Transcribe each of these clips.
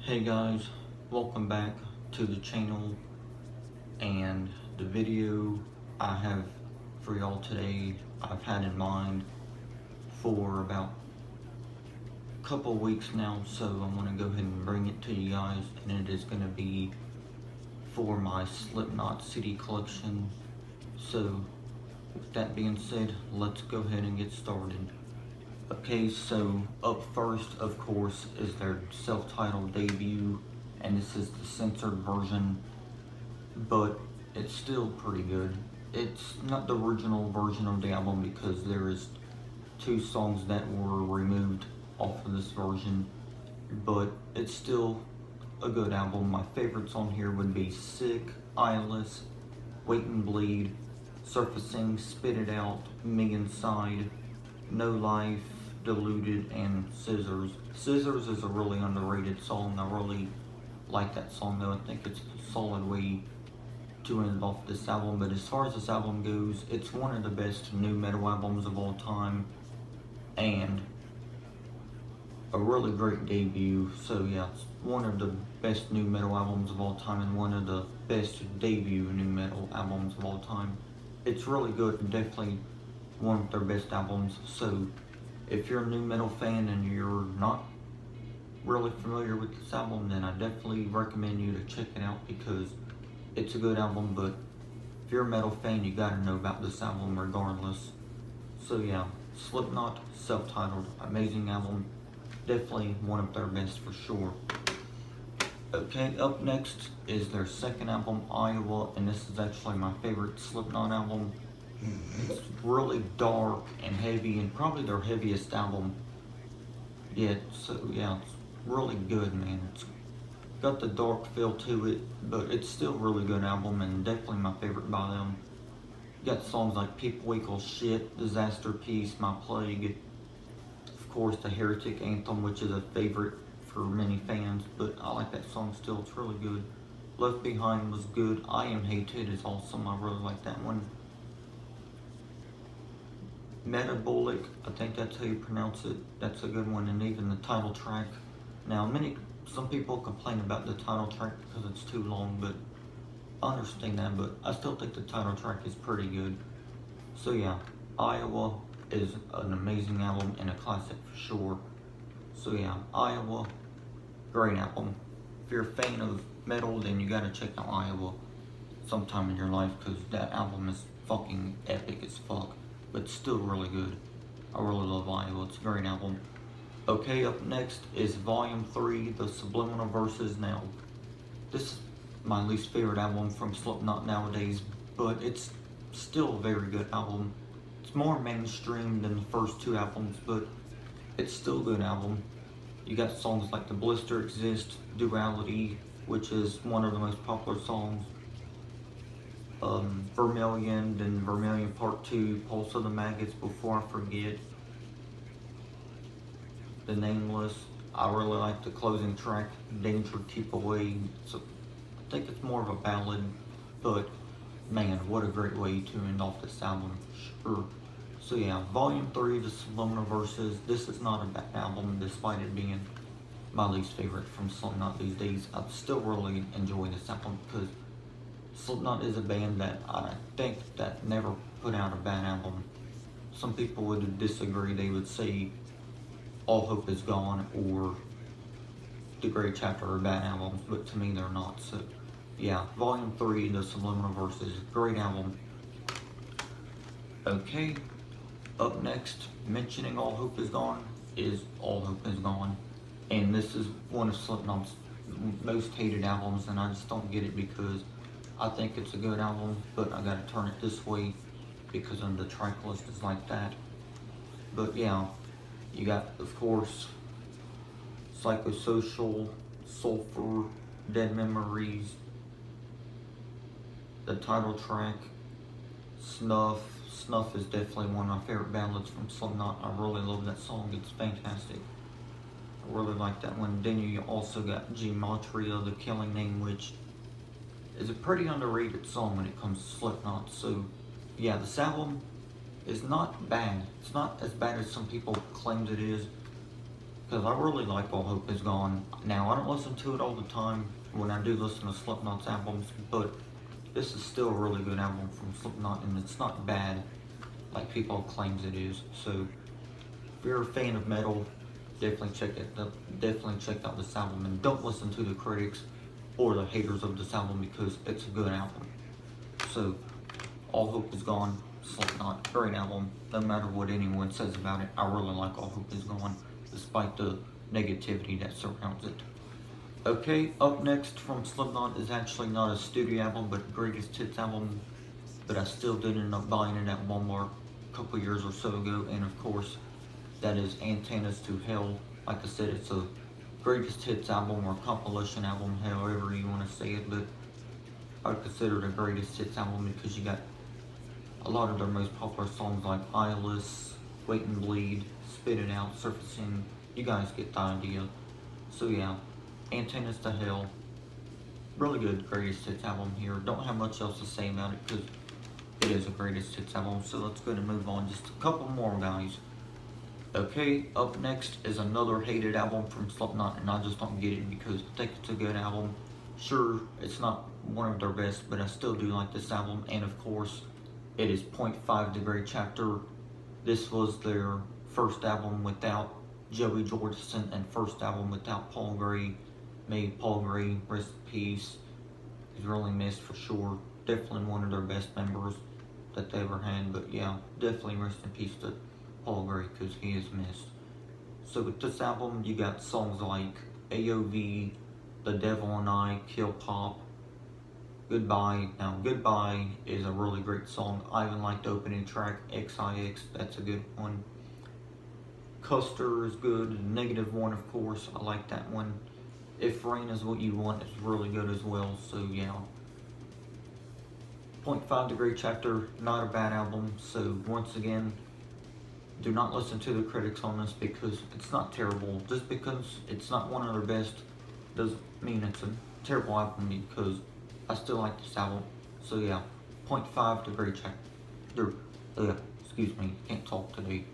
Hey guys, welcome back to the channel, and the video I have for y'all today I've had in mind for about a couple weeks now, so I'm going to go ahead and bring it to you guys, and it is going to be for my Slipknot CD collection. So with that being said, let's go ahead and get started. Okay, so up first, of course, is their self-titled debut, and this is the censored version, but it's still pretty good. It's not the original version of the album because there is 2 songs that were removed off of this version, but it's still a good album. My favorites on here would be Sick, Eyeless, Wait and Bleed, Surfacing, Spit It Out, Me Inside, No Life, Diluted, and Scissors. Scissors is a really underrated song. I really like that song though. I think it's a solid way to end off this album. But as far as this album goes, it's one of the best new metal albums of all time, and a really great debut. So yeah, it's one of the best new metal albums of all time, and one of the best debut new metal albums of all time. It's really good, and definitely one of their best albums. So if you're a new metal fan and you're not really familiar with this album, then I definitely recommend you to check it out because it's a good album. But if you're a metal fan, you gotta know about this album regardless. So yeah, Slipknot, self-titled, amazing album. Definitely one of their best for sure. Okay, up next is their second album, Iowa, and this is actually my favorite Slipknot album. It's really dark and heavy, and probably their heaviest album yet. So yeah, it's really good, man. It's got the dark feel to it, but it's still a really good album, and definitely my favorite by them. Got songs like People Equal Shit, Disaster Piece, My Plague, of course the Heretic Anthem, which is a favorite for many fans, but I like that song still. It's really good. Left Behind was good. I Am Hated is awesome. I really like that one. Metabolic, I think that's how you pronounce it. That's a good one, and even the title track. Now, some people complain about the title track because it's too long, but I understand that, but I still think the title track is pretty good. So yeah, Iowa is an amazing album and a classic for sure. So yeah, Iowa, great album. If you're a fan of metal, then you gotta check out Iowa sometime in your life, because that album is fucking epic as fuck, but still really good. I really love Iowa. It's a great album. Okay, up next is Volume 3, the Subliminal Verses. Now, this is my least favorite album from Slipknot nowadays, but it's still a very good album. It's more mainstream than the first 2 albums, but it's still a good album. You got songs like The Blister Exist, Duality, which is one of the most popular songs, Vermilion, then Vermilion Part 2, Pulse of the Maggots, Before I Forget, The Nameless. I really like the closing track, Danger Keep Away. So I think it's more of a ballad, but man, what a great way to end off this album, sure. So yeah, Volume 3, the Subliminal Verses. This is not a bad album, despite it being my least favorite from Slipknot these days. I still really enjoy this album because Slipknot is a band that I think that never put out a bad album. Some people would disagree. They would say All Hope Is Gone or The Great Chapter are bad albums, but to me they're not. So yeah, Volume 3, the Subliminal Verses, great album. Okay, up next, mentioning All Hope Is Gone, is All Hope Is Gone. And this is one of Slipknot's most hated albums, and I just don't get it because I think it's a good album, but I gotta turn it this way because of the track list is like that. But yeah, you got, of course, Psychosocial, Sulfur, Dead Memories, the title track, Snuff. Snuff is definitely one of my favorite ballads from Slipknot. I really love that song. It's fantastic. I really like that one. Then you also got Gematria, The Killing Name, which is a pretty underrated song when it comes to Slipknot. So yeah, this album is not bad. It's not as bad as some people claim it is. because I really like All Hope Is Gone. Now, I don't listen to it all the time when I do listen to Slipknot's albums, but this is still a really good album from Slipknot, and it's not bad like people claims it is. So, if you're a fan of metal, definitely check out this album, and don't listen to the critics or the haters of this album because it's a good album. So, All Hope Is Gone, Slipknot, great album. No matter what anyone says about it, I really like All Hope Is Gone, despite the negativity that surrounds it. Okay, up next from Slipknot is actually not a studio album, but a greatest hits album, but I still did end up buying it at Walmart a couple years or so ago, and of course, that is Antennas to Hell. Like I said, it's a greatest hits album or compilation album, however you want to say it, but I would consider it a greatest hits album because you got a lot of their most popular songs like Eyeless, Wait and Bleed, Spit It Out, Surfacing. You guys get the idea. So yeah, Antennas to Hell, really good greatest hits album here. Don't have much else to say about it because it is a greatest hits album. So let's go and move on. Just a couple more, guys. Okay, up next is another hated album from Slipknot, and I just don't get it because I think it's a good album. Sure, it's not one of their best, but I still do like this album, and of course, it is 0.5 Degree Chapter. This was their first album without Joey Jordison and first album without Paul Gray. May Paul Gray rest in peace. He's really missed for sure. Definitely one of their best members that they ever had, but yeah, definitely rest in peace to Paul Gray because he is missed. So with this album, you got songs like AOV, The Devil and I, Kill Pop, Goodbye. Now, Goodbye is a really great song. I even like the opening track, XIX, that's a good one. Custer is good. -1, of course, I like that one. If Rain Is What You Want is really good as well, so yeah. 0.5 Degree Chapter, not a bad album, so once again, do not listen to the critics on this because it's not terrible. Just because it's not one of their best doesn't mean it's a terrible album because I still like this album. So yeah, 0.5 Degree Chapter. Excuse me, can't talk today.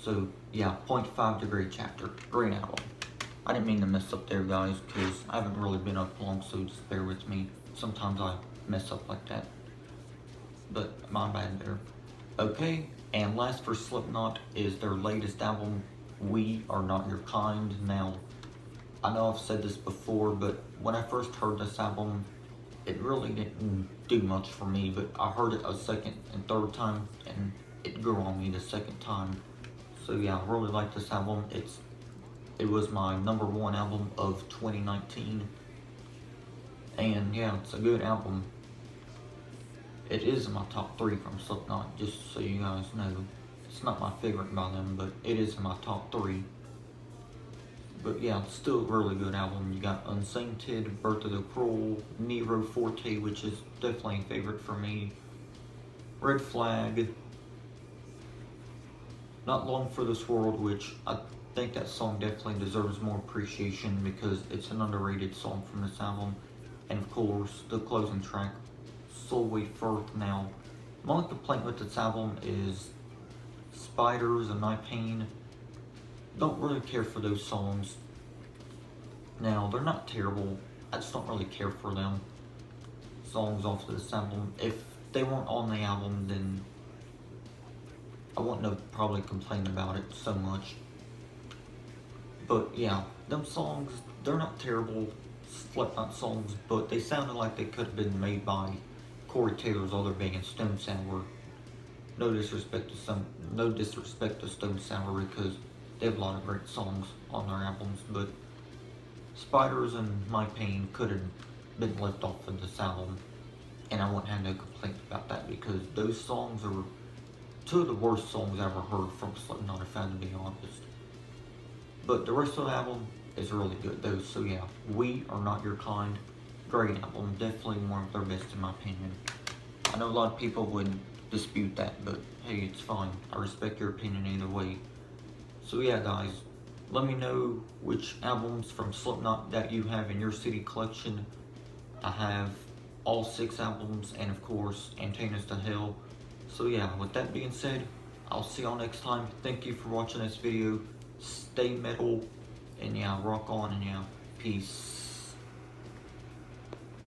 So yeah, 0.5 Degree Chapter. Great album. I didn't mean to mess up there, guys, because I haven't really been up long, so just bear with me. Sometimes I mess up like that. But my bad there. Okay, and last for Slipknot is their latest album, We Are Not Your Kind. Now, I know I've said this before, but when I first heard this album, it really didn't do much for me, but I heard it a second and third time, and it grew on me the second time. So yeah, I really like this album. It was my #1 album of 2019, and yeah, it's a good album. It is in my top 3 from Slipknot, just so you guys know. It's not my favorite by them, but it is in my top 3. But yeah, it's still a really good album. You got Unsainted, Birth of the Cruel, Nero Forte, which is definitely a favorite for me, Red Flag, Not Long for This World, which I think that song definitely deserves more appreciation because it's an underrated song from this album. And of course, the closing track, Solway Firth. Now, my only complaint with this album is Spiders and My Pain. Don't really care for those songs. Now, they're not terrible, I just don't really care for them. Songs off of this album. If they weren't on the album, then I wouldn't have probably complained about it so much. But yeah, them songs, they're not terrible Slipknot songs, but they sounded like they could have been made by Corey Taylor's other band, Stone Sour. No disrespect to Stone Sour because they have a lot of great songs on their albums, but Spiders and My Pain could have been left off of this album, and I wouldn't have no complaint about that because those songs are 2 of the worst songs I ever heard from Slipknot, if I had to be honest. But the rest of the album is really good though, so yeah, We Are Not Your Kind, great album, definitely one of their best in my opinion. I know a lot of people would dispute that, but hey, it's fine, I respect your opinion either way. So yeah guys, let me know which albums from Slipknot that you have in your CD collection. I have all 6 albums, and of course, Antennas to Hell. So yeah, with that being said, I'll see y'all next time. Thank you for watching this video. stay metal, and yeah, rock on, and yeah, peace.